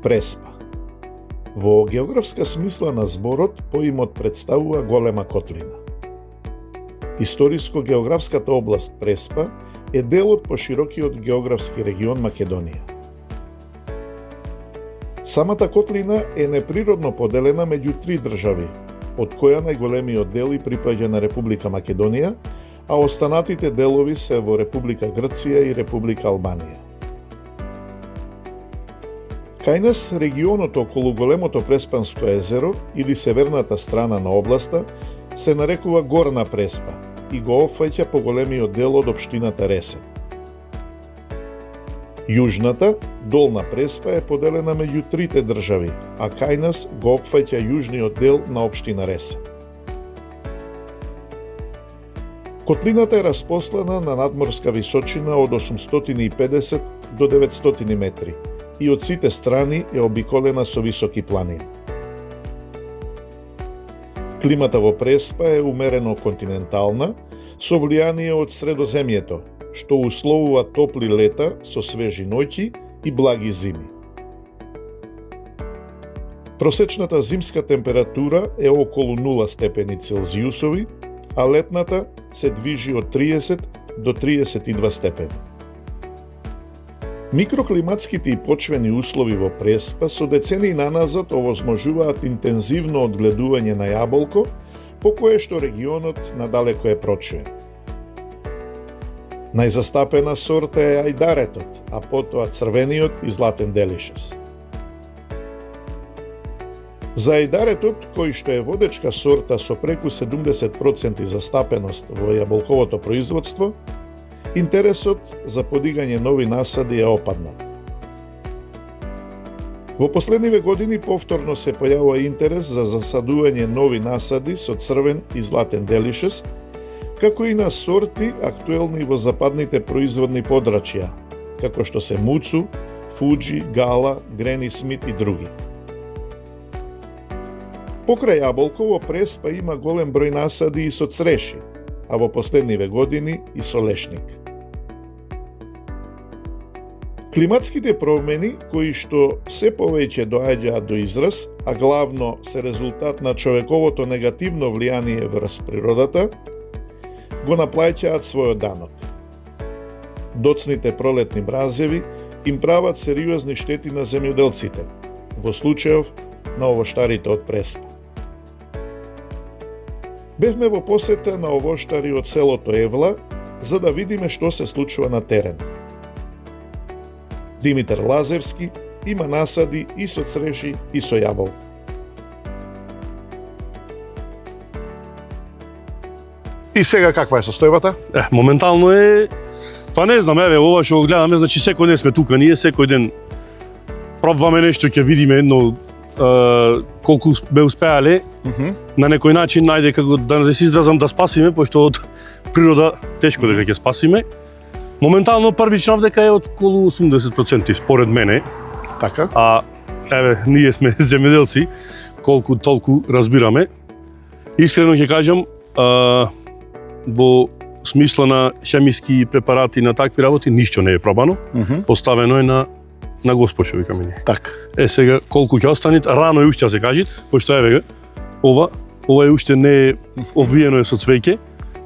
Преспа. Во географска смисла на зборот, поимот представува голема котлина. Историско-географската област Преспа е дел од поширокиот географски регион Македонија. Самата котлина е неприродно поделена меѓу 3 држави, од која најголемиот дел и припаѓа на Република Македонија, а останатите делови се во Република Грција и Република Албанија. Кај нас регионот околу големото Преспанско езеро или северната страна на областа се нарекува Горна Преспа и го опфаќа поголемиот дел од општината Ресен. Јужната, Долна Преспа е поделена меѓу 3 држави, а кај нас го опфаќа јужниот дел на општина Ресен. Котлината е распослана на надморска височина од 850 до 900 метри и од сите страни е обиколена со високи планини. Климата во Преспа е умерено континентална, со влијание од средоземјето, што условува топли лета со свежи ноќи и благи зими. Просечната зимска температура е околу 0 степени Целзиусови, а летната се движи од 30 до 32 степени. Микроклиматските и почвени услови во Преспа со децении наназад овозможуваат интензивно одгледување на јаболко, по кое што регионот надалеко е прочуен. Најзастапена сорта е ајдаретот, а потоа црвениот и златен делишес. За ајдаретот, кој што е водечка сорта со преку 70% застапеност во јаболковото производство, интересот за подигање нови насади е опаднат. Во последниве години повторно се појавува интерес за засадување нови насади со црвен и златен делишес, како и на сорти актуелни во западните производни подрачја, како што се Муцу, Фуджи, Гала, Грени Смит и други. Покрај јаболко во Преспа има голем број насади и со цреши, а во последниве години и со лешник. Климатските промени, кои што се повеќе доаѓаат до израз, а главно се резултат на човековото негативно влијание врз природата, го наплаќаат својот данок. Доцните пролетни мразеви им прават сериозни штети на земјоделците, во случајов на овоштарите од Преспа. Бевме во посета на овоштари од селото Евла, за да видиме што се случува на терен. Димитар Лазевски има насади и со цреши и со јаболко. И сега каква е состојбата? Моментално е, па не знам, еве ова што го гледаме, значи секој ден сме тука, ние секој ден пробваме нешто, ќе видиме едно колку бе успеале, на некој начин, најде како да се изразам да спасиме, пошто од природа тешко дека ќе спасиме. Моментално првично дека е околу 80% според мене. Така. А еве ние сме земјоделци, колку толку разбираме. Искрено ќе кажам, во смисла на хемиски препарати на такви работи ништо не е пробано. Поставено е на Господ, што викаме ние. Така. Сега колку ќе останат, рано е уште да се кажат, пошто еве ова е уште не е обвиено е со цвеќе.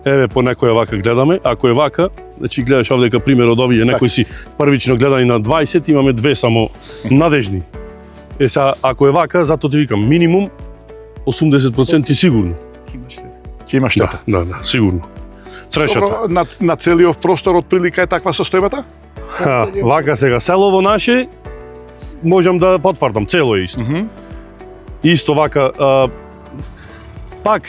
Еве по некоја вака гледаме, ако е вака, значи гледаш овде дека пример од овие некои си првично гледани на 20, имаме 2 само надежни. Сега ако е вака, затоа ти викам минимум 80% сигурно. Ќе има штета. Да, сигурно. Црешата. Добро, на целиот простор од прилика е таква состојбата? Вака сега селово наше можам да потврдам, цело е исто. Исто вака пак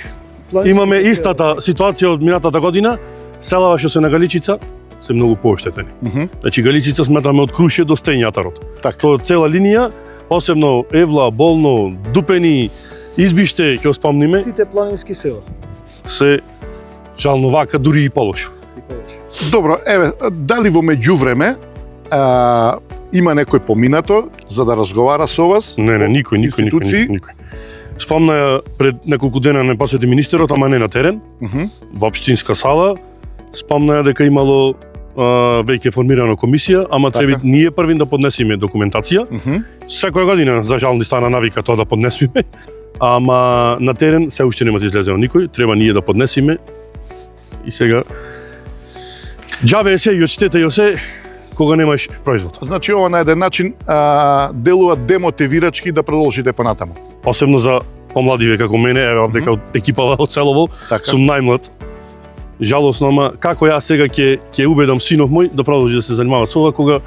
имаме истата ситуација од минатата година, селава што се на Галичица се многу пооштетени. Значи Галичица сметаме од Круше до Стењатарот. Тоа цела линија, посебно Евла, Болно, Дупени, Избиште, ќе спомниме. Сите планински села. Се жално вака дури и полошо. Добро, еве, дали во меѓувреме има некој поминато за да разговара со вас? Не, никој. Спомна пред неколку дена не посети министерот, ама не на терен, во општинска сала. Спомна дека имало веќе формирана комисија, ама Така. треба ние првин да поднесиме документација. Секоја година, за жал, ни стана навика тоа да поднесиме, ама на терен се уште нема да излезено никој, треба ние да поднесиме. И сега џабе е се и од штета и се кога немаш производ. Значи ова на еден начин делува демотивирачки да продолжите понатаму. Посебно за помладиве како мене, еве овде како екипава од Селово, Така. сум најмлад. Жалосно, ама како јас сега ќе убедам синов мој да продолжи да се занимава со ова, кога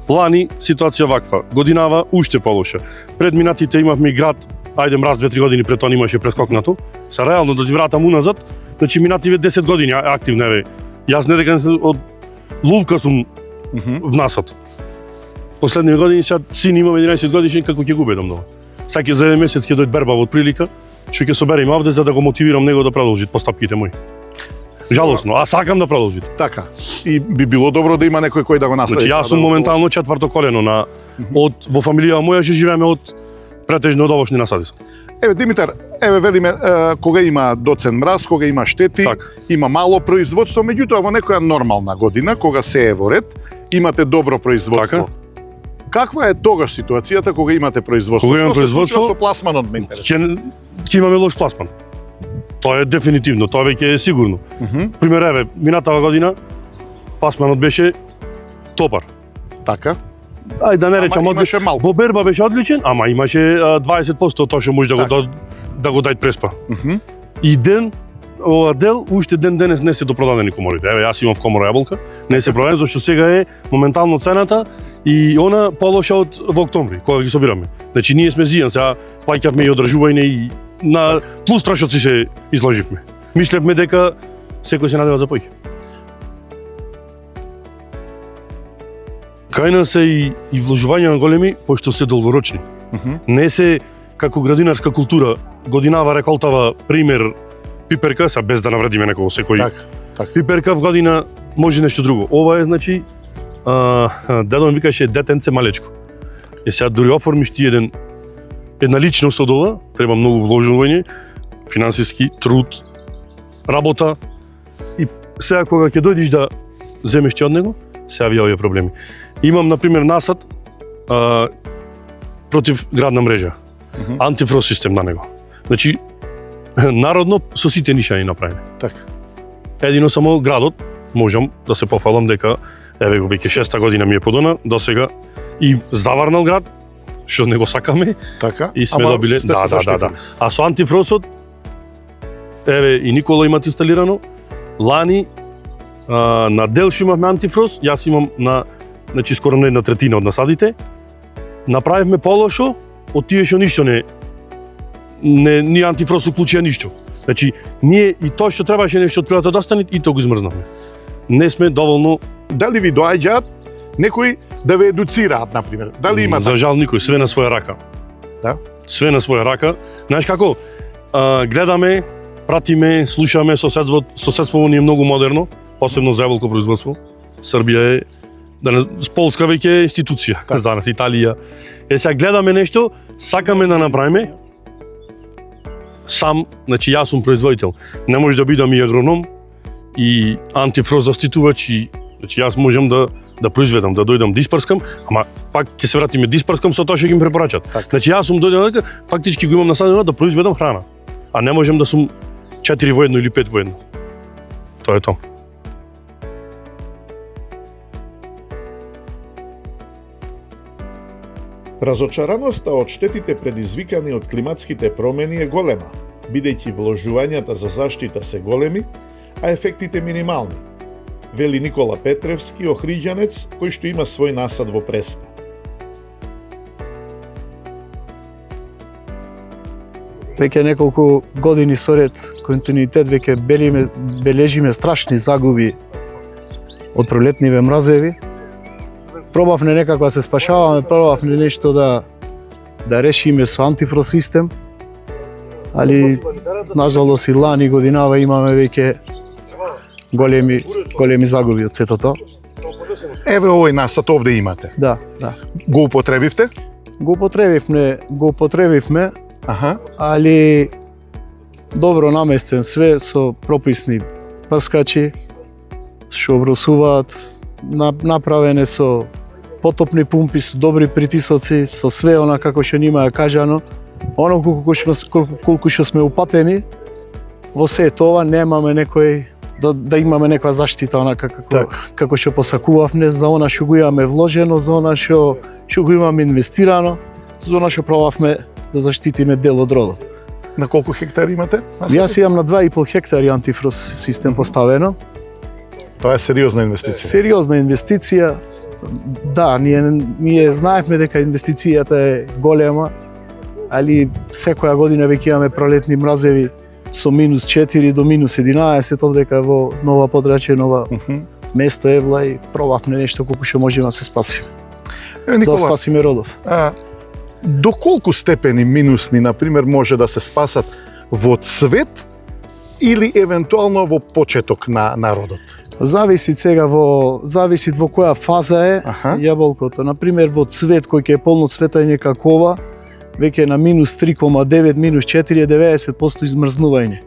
лани ситуација ваква, годинава уште полоша. Предминатите имавме и град, ајде мраз 2-3 години пред тоа имаше прескокнато. Се реално да ти вратам уназад, значи минативе 10 години активно, еве. Јас не дека од лулка сум внасот. Последни години сега син имам 11 годишен, како ќе го убедам нова. Саќе за еден месец ќе дојде берба од прилика, што ќе соберем овде за да го мотивирам него да продолжи постапките мои. Жалосно, а сакам да продолжи. Така. И би било добро да има некој кој да го наследи. Значи јас сум моментално четврто колено на од во фамилија моја што живееме од претежно од овошни насади. Еве Димитар, еве велиме кога има доцен мраз, кога има штети, Така. има мало производство, меѓутоа во некоја нормална година кога се е во ред, имате добро производство. Така. Каква е тогаш ситуацијата кога имате производство? Кога имам Што се случува производство, со пласманот ме интересува? Ќе имаме лош пласман. Тоа е дефинитивно, тоа веќе е сигурно. Пример, еве, минатава година пласманот беше топар. Така. Ај да не речам, Ама имаше малку. во берба беше одличен, ама имаше 20% тоа што може да го да го дај преспа. И ден ова дел уште ден денес не се допродадени коморите. Еве јас имам комора јаболка, не се продаден зашто сега е моментално цената и она полоша од во октомври кога ги собираме. Значи ние сме зијан, сега плаќавме и одржување и на плюс трошоци се изложивме. Мислевме дека секој се надева за појќе. Кај нас е и вложувања на големи, пошто се долгорочни. Не се како градинарска култура, годинава реколтава, пример, пиперка, са без да навредиме некого секој. Така. Така. Пиперка в година може нешто друго. Ова е, значи, дедо ми викаше детенце малечко. И сега дури оформиш ти една личност од ова, треба многу вложување, финансиски, труд, работа. И сега кога ќе дојдеш да земеш ти од него, се јавија овие проблеми. Имам, например, насад против градна мрежа. Антифрост систем на него. Значи, народно со сите ниша ни направиме. Така. Едино само градот можам да се пофалам дека еве го веќе 6-та година ми е подона, досега и заварнал град, што не го сакаме, Така. и сме Ама добиле сте се заштитили. А со антифростот еве и Никола имат инсталирано. Лани на дел што имавме антифрост, јас имам на значи скоро на 1/3 од насадите. Направивме полошо од тие што ништо ни антифрост уклучија ништо. Значи ние и тоа што требаше нешто од природата да остане и тоа го измрзнавме. Не сме доволно. Дали ви доаѓаат некои да ве едуцираат, например? Дали има За жал никој, све на своја рака. Да? Све на своја рака. Знаеш како? Гледаме, пратиме, слушаме, соседството ни е многу модерно, посебно за јаболко производство. Србија е Полска веќе е институција, за нас Италија. Сега гледаме нешто, сакаме да направиме сам, значи јас сум производител. Не може да бидам и агроном и антифрост заштитувач и значи јас можам да произведам, да дојдам да испрскам, ама пак ќе се вратиме да испрскам со тоа што ги ми препорачат. Значи јас сум дојден дека фактички го имам насадено да произведам храна, а не можам да сум 4 во 1 или 5 во 1. Тоа е тоа. Разочараноста од штетите предизвикани од климатските промени е голема, бидејќи вложувањата за заштита се големи, а ефектите минимални, вели Никола Петревски, охриѓанец кој што има свој насад во Преспа. Веќе неколку години соред континуитет веќе бележиме страшни загуби од пролетниве мразеви. Пробавме некако да се спашаваме, пробавме нешто да решиме со антифрост систем, али нажалост и лани годинава имаме веќе големи загуби од сето тоа. Еве овој насад овде имате. Да. Го употребивте? Го употребивме, Аха. али добро наместен, све со прописни прскачи, што обрусуваат направене со потопни пумпи, со добри притисоци, со све она како што нима е кажано. Оно колку што сме упатени во се тоа немаме некој да имаме некоја заштита онака како што посакувавме за она што го имаме вложено, за она што го имаме инвестирано, за она што пробавме да заштитиме дел од родот. На колку хектари имате? Јас имам на 2,5 хектари антифроз систем поставено. Тоа е сериозна инвестиција. Сериозна инвестиција. Да, ние знаевме дека инвестицијата е голема, али секоја година веќе имаме пролетни мразеви со -4 до -11, овдека во Нова Подрачје, нова место Евла и пробавме нешто колку што можеме да се спасиме. Да спасиме родов. До колку степени минусни, например, може да се спасат во цвет или евентуално во почеток на родот? Зависи сега зависи во која фаза е јаболкото. Например, во цвет кој ќе е полно цветање какова, веќе на -3,9, -4 е 90% измрзнување.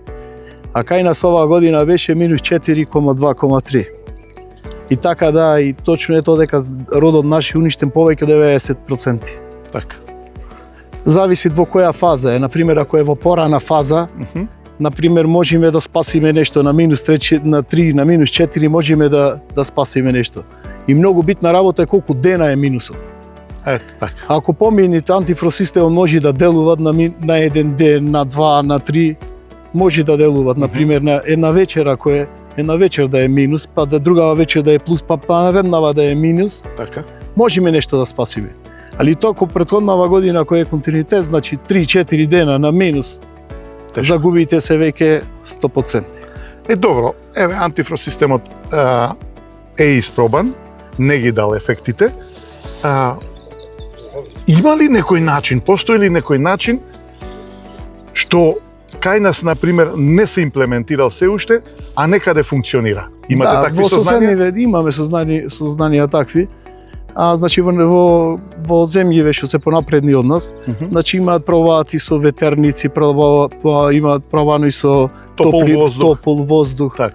А кај нас оваа година беше -4,2,3. И така да, и точно е тоа дека родот наш е уништен повеќе 90%. Така. Зависи во која фаза е. Например, ако е во порана фаза, например, можеме да спасиме нешто на -3, на -4 можеме да спасиме нешто. И многу битна работа е колку дена е минусот. Ето така. Ако помините антифроз системот може да делуваат на еден ден, на 2, на 3, може да делуваат. Например, на една вечер, ако е една вечер да е минус, па да другава вечер да е плюс, па нареднава да е минус, Така. можеме нешто да спасиме. Али току претходнава година кој е континуитет, значи 3-4 дена на минус, загубите се веќе 100%. Добро, еве антифроз системот е испробан, не ги дал ефектите. Има ли некој начин, постои ли некој начин што кај нас, например, не се имплементирал се уште, а некаде функционира? Имате такви сознанија? Имаме сознанија такви. Значи во земјиве што се понапредни од нас, значи имаат пробаат и со ветерници, имаат пробано и со топол воздух. Так.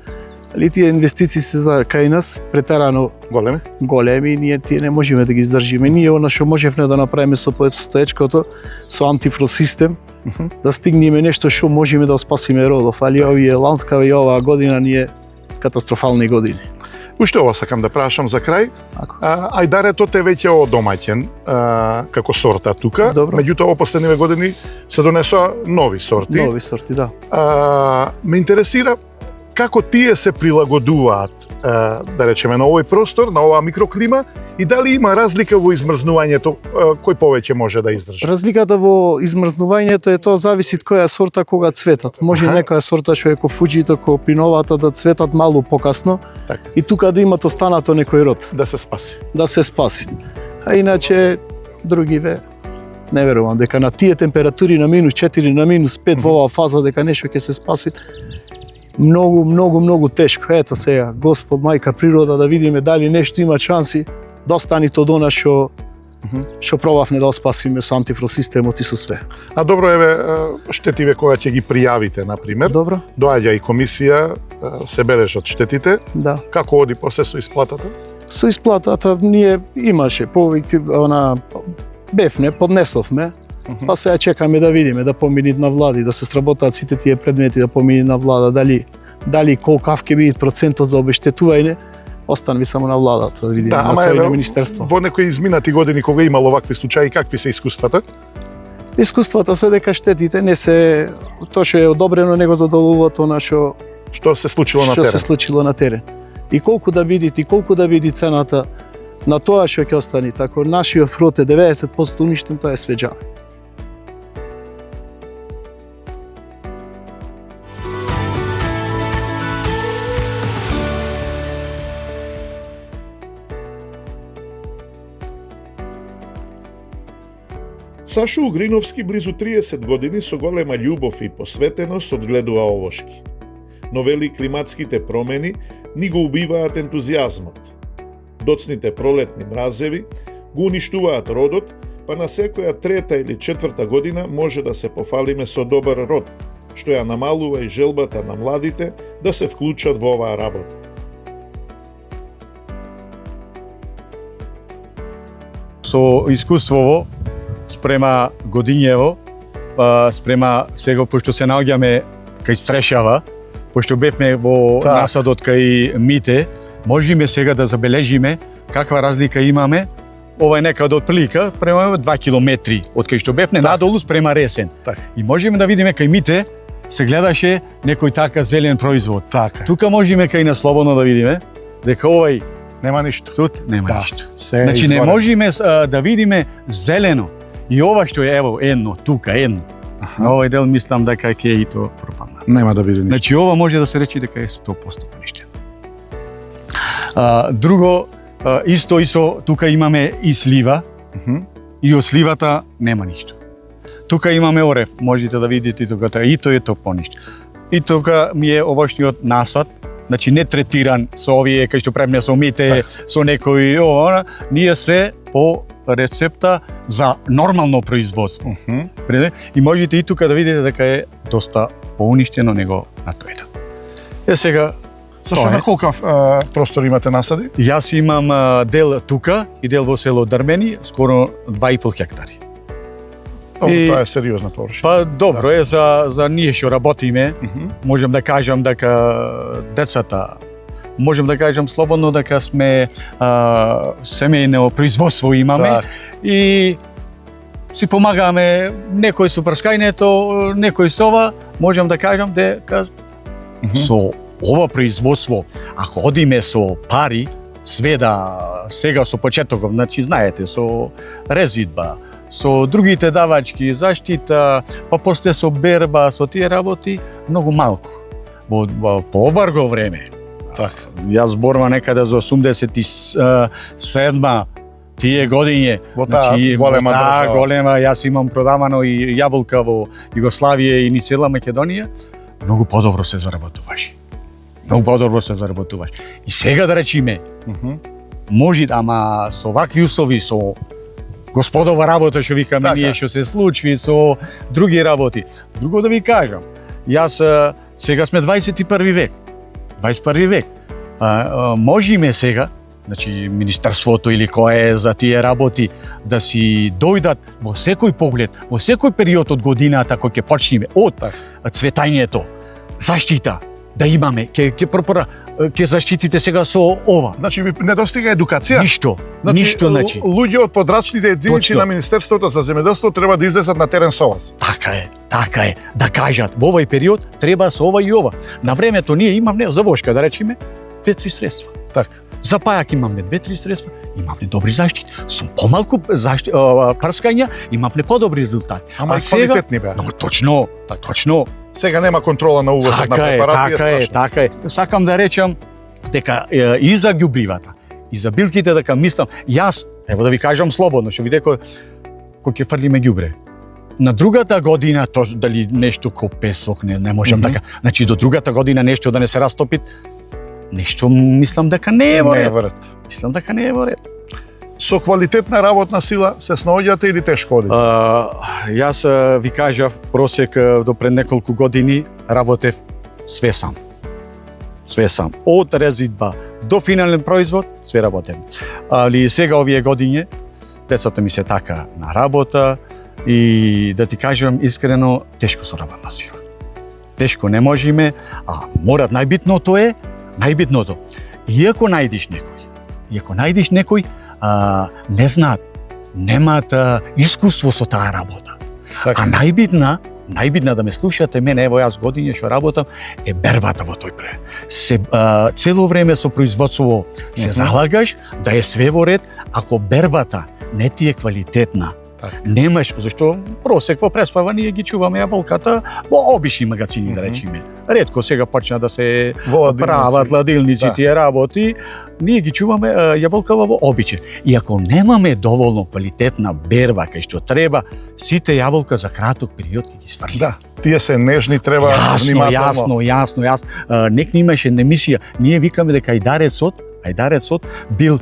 Али тие инвестиции се за кај нас претерано големи, ние тие не можеме да ги издржиме. Ние она што можевме да направиме со постоечкото, со антифроз систем, да стигнеме нешто што можеме да спасиме родов, али овие ланскава и оваа година ние катастрофални години. Уште ова сакам да прашам за крај. Ајдаретот е веќе одомаќен како сорта тука, меѓутоа во последниве години се донесоа нови сорти. Нови сорти, да. Ме интересира како тие се прилагодуваат, да речеме, на овој простор, на оваа микроклима и дали има разлика во измрзнувањето, кој повеќе може да издржи? Разликата во измрзнувањето е тоа зависи од која сорта кога цветат. Може некоја сорта што е ко фуџито, ко пиновата да цветат малку покасно и тука да имат останато некој род. Да се спаси. Да се спаси. А иначе другиве не верувам дека на тие температури на -4, на -5 во оваа фаза дека нешто ќе се спаси. Многу тешко. Ето сега, Господ, мајка природа, да видиме дали нешто има шанси да остани тоа до нас што пробавме да спасиме со антифроз системот и со све. Добро, еве, штетиве кога ќе ги пријавите, например. Добро. Доаѓа и комисија, се бележат штетите. Да. Како оди после со исплатата? Со исплатата ние имаше повеќе, бевне, поднесовме, па сега чекаме да видиме, да поминат на влади, да се сработаат сите тие предмети, да поминат на влада, дали колкав ќе биде процентот за обештетување, останви само на владата, да видиме, на тоа и на министерство. Во некои изминати години кога имало вакви случаи, какви се искуствата? Искуствата се дека штетите не се, тоа што е одобрено, него задолува тоа што се случило на терен. Што се случило на терен. И колку да биде цената на тоа што ќе остане, така нашиот фрот е 90% уништен, тоа е свеџа. Сашо Угриновски близу 30 години со голема љубов и посветеност одгледува овошки. Но вели климатските промени ни го убиваат ентузијазмот. Доцните пролетни мразеви го уништуваат родот, па на секоја трета или четврта година може да се пофалиме со добар род, што ја намалува и желбата на младите да се вклучат во оваа работа. со искуствово спрема годињево, спрема сега пошто се наоѓаме кај Стрешава, пошто бевме во насадот кај Мите, можеме сега да забележиме каква разлика имаме. Ова е некаде од прилика према 2 километри од кај што бевме надолу спрема Ресен. И можеме да видиме кај Мите се гледаше некој така зелен производ. Тука можеме кај на слободно да видиме дека овај нема ништо. Тут нема ништо. Значи не можеме да видиме зелено. И ова што е ево едно, тука едно. На овој дел мислам дека ќе и тоа пропадна. Нема да биде ништо. Значи ова може да се рече дека е 100% поништено. Друго, исто и со тука имаме и слива. И од сливата нема ништо. Тука имаме орев, можете да видите тука, и тоа е тоа поништо. И тука ми е овошниот насад, значи не третиран со овие кај што правиме со Мите, со некои ова, ние се по рецепта за нормално производство. И можете и тука да видите дека е доста поуништено него на тојда. Сега Сашо, на колку простор имате насади? Јас имам дел тука и дел во село Дрмени, скоро 2,5 хектари. Тоа е сериозна површина. Па добро е за ние што работиме. Можем да кажам дека децата, можем да кажам слободно дека сме семејно производство имаме и си помагаме некој со прскајнето, некој со ова, можем да кажам дека со ова производство, ако одиме со пари, сега со почетоков, значи знаете, со резидба, со другите давачки, заштита, па после со берба, со тие работи, многу малку. Во побарго време. Јас зборувам некаде за 87 тие годиња. Во таа голема држава. Голема, јас имам продавано и јаболка во Југославија и ни цела Македонија. Многу подобро се заработуваше. Многу подобро се заработуваш. И сега да речиме, може, ама со вакви услови, со господова работа што викаме ние, што се случи, со други работи. Друго да ви кажам, јас сега сме 21 век. 21 век. Можеме сега, значи Министерството или кој е за тие работи, да си дојдат во секој поглед, во секој период од годината кој ќе почнеме од цветањето, заштита, да имаме, ќе заштитите сега со ова. Значи ви недостига едукација? Ништо, ништо значи. Луѓе од подрачните единици на Министерството за земјоделство треба да излезат на терен со вас. Така е, да кажат, во овој период треба со ова и ова. На времето ние имавме за вошка, да речеме, 2-3 средства. За пајак имавме 2-3 средства, имавме добри заштити. Со помалку прскања имавме подобри резултати. Ама и квалитетни беа. Точно. Сега нема контрола на увозот на препарати. Така е. Сакам да речам дека и за ѓубривата, и за билките дека мислам, јас, ево да ви кажам слободно, што ви рекол, кој ќе фрлиме ѓубре. На другата година, дали нешто ко песок, не можам така, значи до другата година нешто да не се растопи, нешто мислам дека не е во ред. Мислам дека не е во ред. Со квалитетна работна сила се снаоѓате или тешко одите? Јас ви кажав, просек до пред неколку години работев све сам. Од резидба до финален производ, све работев. Али сега овие годиња, децата ми се така на работа и да ти кажам искрено, тешко со работна сила. Тешко не можеме, морат најбитното, иако најдиш некој, не знаат, немаат искуство со таа работа. А најбитна да ме слушате мене, ево јас годиња што работам, е бербата во тој пре. Цело време со производство се залагаш да е све во ред, ако бербата не ти е квалитетна, немаш, зашто просек во преспава ние ги чуваме јаболката во обични магазини, да речеме. Ретко сега почна да се прават ладилници тие работи, ние ги чуваме јаболкава во обичен. И ако немаме доволно квалитетна берба кај што треба, сите јаболка за краток период ќе ги сврли. Да, тие се нежни, треба внимателно. Јасно. Некни имаше една емисија, ние викаме дека Ајдарецот бил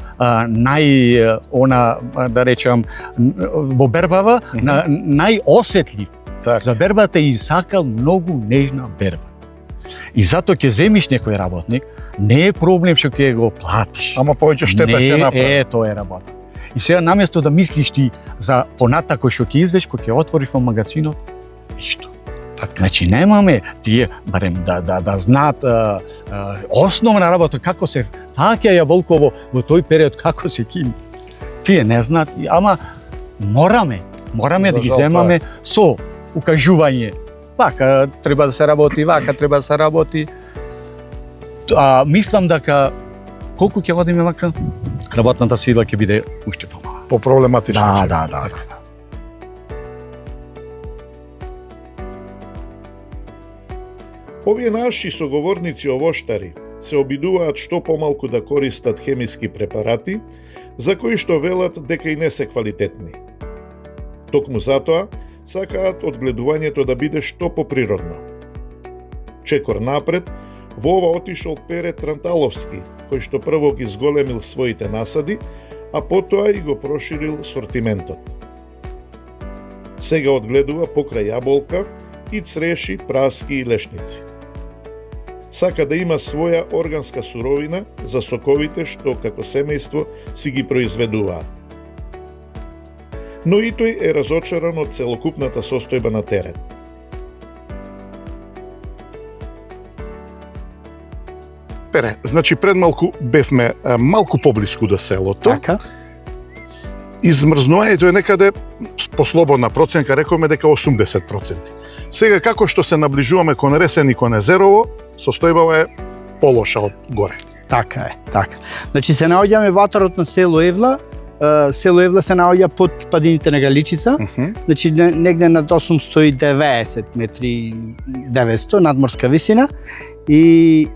да речам, во бербава, најосетлив. За бербата и сакал многу нежна берба. И затоа ќе земиш некој работник, не е проблем што ќе го платиш. Ама повеќе штета ќе направи. Тоа е работа. И сега наместо да мислиш ти за понатако што ќе извеш, кога ќе отвориш во магазинот, ништо. Така. Значи немаме тие барем да знаат основна работа како се фаќа јаболково во тој период, како се кими. Тие не знаат, ама мораме да ги За жал, земаме со укажување. Вака треба да се работи, вака треба да се работи. Мислам дека колку ќе одиме вака, работната сила ќе биде уште помала. По-проблематично. Да. Овие наши соговорници овоштари се обидуваат што помалку да користат хемиски препарати, за кои што велат дека и не се квалитетни. Токму затоа, сакаат одгледувањето да биде што поприродно. Чекор напред, во ова отишол Пере Транталовски, кој што прво ги зголемил своите насади, а потоа и го проширил сортиментот. Сега одгледува покрај јаболка и цреши, праски и лешници. Сака да има своја органска суровина за соковите што како семејство си ги произведуваат. Но и тој е разочаран од целокупната состојба на терен. Пере, значи пред малку бевме малку поблиску до селото. Така. Измрзнувањето е некаде, по слободна проценка, рековме дека 80%. Сега, како што се наближуваме кон Ресен и кон Езерово, состојбава е полоша од горе. Така е, така. Значи се наоѓаме во атарот на село Евла. Село Евла се наоѓа под падините на Галичица. Значи негде над 890 метри 900 надморска висина и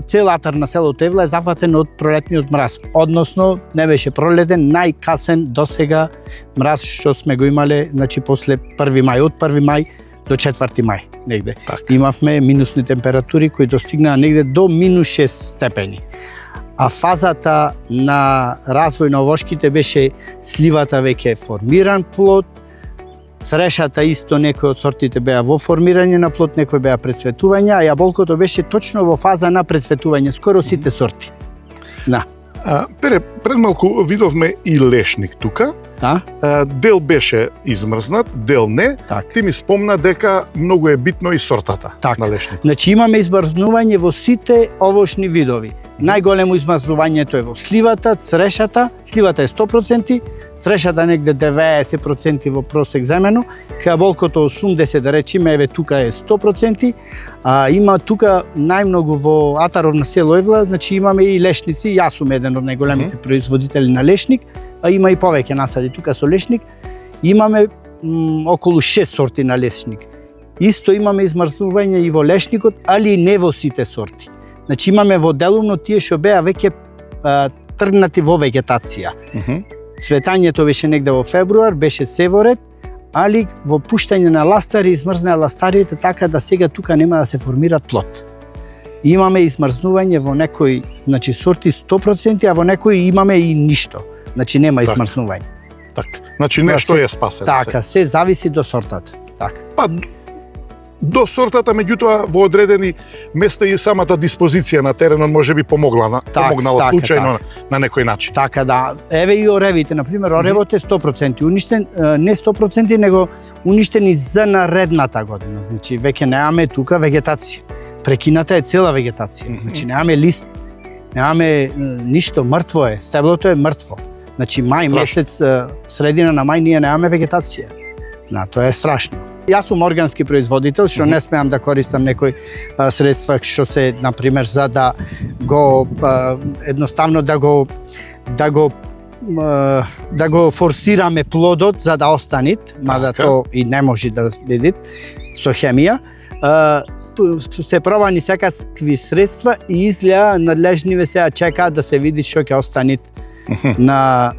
цел атар на селото Евла е зафатен од пролетниот мраз. Односно, не беше пролетен, најкасен досега мраз што сме го имале, значи после 1 мај, од 1 мај до 4 мај негде. Так. Имавме минусни температури кои достигнаа негде до минус 6 степени. А фазата на развој на овошките беше сливата веќе формиран плод, црешата исто некои од сортите беа во формирање на плод, некои беа прецветување, а јаболкото беше точно во фаза на прецветување, скоро сите сорти. Да. Пере, пред малку видовме и лешник тука. Да? Дел беше измрзнат, дел не. Так. Ти ми спомна дека многу е битно и сортата Так. на лешник. Значи имаме измрзнување во сите овошни видови. Најголемо измрзнувањето е во сливата, црешата, сливата е 100%, црешата негде 90% во просек земено, јаболкото 80 да речеме, еве тука е 100%, има тука најмногу во атаров на село Евла, значи имаме и лешници, јас сум еден од најголемите производители на лешник, а има и повеќе насади тука со лешник. Имаме околу 6 сорти на лешник. Исто имаме измрзнување и во лешникот, али и не во сите сорти. Значи имаме во делумно тие што беа веќе тргнати во вегетација. Цветањето беше негде во февруар, беше севоред, али во пуштање на ластари измрзнаа ластарите така да сега тука нема да се формира плод. Имаме измрзнување во некои, значи сорти 100%, а во некои имаме и ништо. Значи нема Така. измрзнување. Така. Значи нешто е спасено. Така, се зависи до сортата. Така. Па до сортата, меѓутоа во одредени места и самата диспозиција на теренот можеби помогнала така, случајно на некој начин. Така да, еве и оревите, на пример, оревот е 100% уништен, не 100%, него уништен и за наредната година. Значи веќе немаме тука вегетација. Прекината е цела вегетација. Значи немаме лист, немаме ништо, мртво е, стеблото е мртво. Значи мај Страшно. месец, средина на мај ние немаме вегетација. Тоа е страшно. Јас сум органски производител, што не смеам да користам некои средства што се, на пример, за да го едноставно да го форсираме плодот за да останит, мада Така. то и не може да видит со хемија. Се пробани секакви средства и изгледа надлежниве сега чекаат да се види што ќе останит на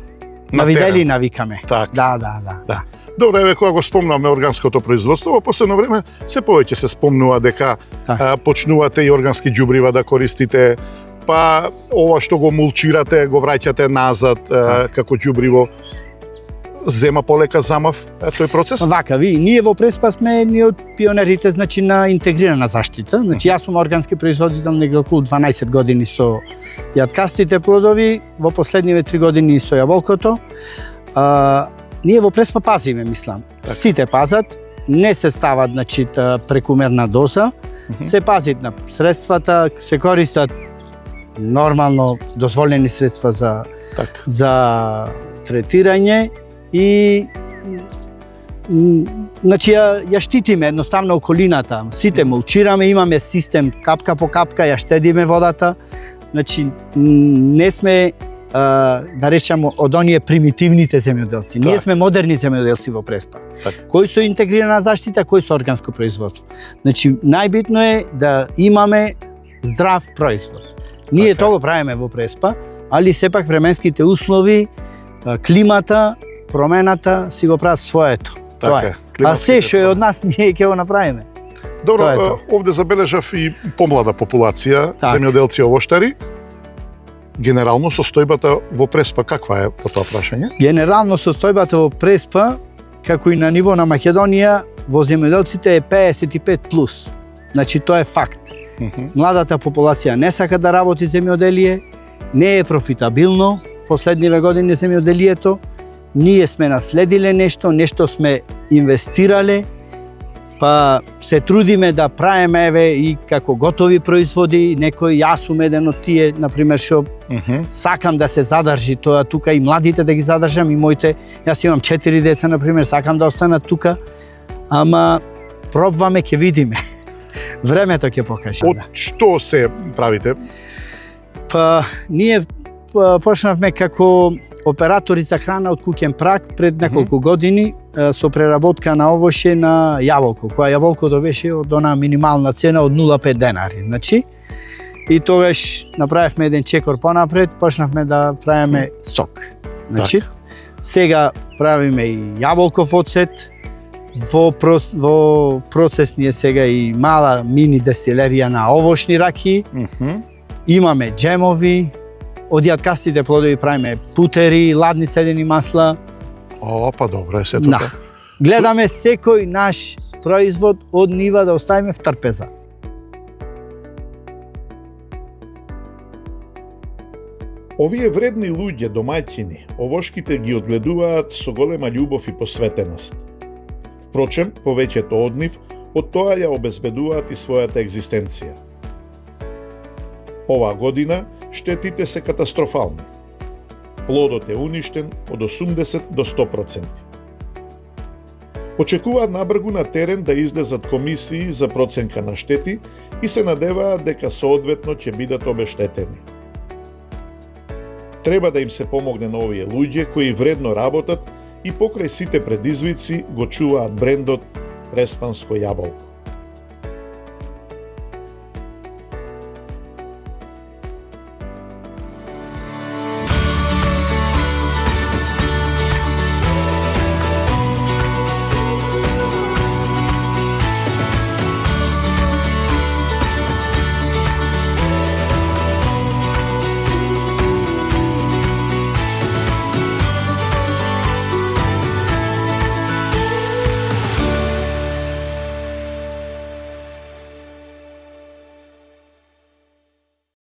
видели терен. навикаме. Така. Да. Добро, еве кога го спомнавме органското производство, во последно време се повеќе се спомнува дека Така. почнувате и органски ѓубрива да користите, па ова што го мулчирате, го враќате назад како ѓубриво. зема полека замав тој процес? Вака, ние во Преспа сме едни од пионерите, значи, на интегрирана заштита. Значи, јас сум органски производител негде околу 12 години со јаткастите плодови, во последниве 3 години со јаболкото. Ние во Преспа пазиме, мислам. Сите пазат, не се става, значи, прекумерна доза, се пазит на средствата, се користат нормално дозволени средства за третирање и значи ја штитиме едноставно околината. Сите мулчираме, имаме систем капка по капка, ја штедиме водата. Значи не сме да речеме од оние примитивните земјоделци. Ние сме модерни земјоделци во Преспа. Кои со интегрирана заштита, кои со органско производство. Значи најбитно е да имаме здрав производ. Ние тоа го правиме во Преспа, али сепак временските услови, климата, промената си го прават своето. Тоа е. А се што е од нас, ние ќе го направиме. Добро, овде забележав и помлада популација, земјоделци овоштари. Генерално состојбата во Преспа каква е по тоа прашање? Генерално состојбата во Преспа, како и на ниво на Македонија, во земјоделците е 55+. Значи тоа е факт. Младата популација не сака да работи земјоделие, не е профитабилно последниве години земјоделието. Ние сме наследиле нешто сме инвестирале, па се трудиме да правиме еве и како готови производи, некој јас сум еден од тие, например, што сакам да се задржи тоа тука и младите да ги задржам и моите, јас имам 4 деца, например, сакам да останат тука, ама пробваме, ќе видиме. Времето ќе покаже. Од што се правите? Па ние почнавме како оператори за храна од куќен праг пред неколку години со преработка на овоше на јаболко, која јаболкото беше од она минимална цена од 0,5 денари. Значи, и тогаш направивме еден чекор понапред, почнавме да правиме сок. Значи, сега правиме и јаболков оцет, во процес ние сега и мала мини дестилерија на овошни ракии, имаме джемови, од јаткастите плодови правиме путери, ладни цедени масла. Па добро е се тоа. Гледаме секој наш производ од нива да оставиме в трпеза. Овие вредни луѓе, домаќини, овошките ги одгледуваат со голема љубов и посветеност. Впрочем, повеќето од нив од тоа ја обезбедуваат и својата екзистенција. Оваа година штетите се катастрофални. Плодот е уништен од 80 до 100%. Очекуваат набргу на терен да излезат комисии за проценка на штети и се надеваат дека соодветно ќе бидат обештетени. Треба да им се помогне на овие луѓе кои вредно работат и покрај сите предизвици го чуваат брендот Преспанско јаболко.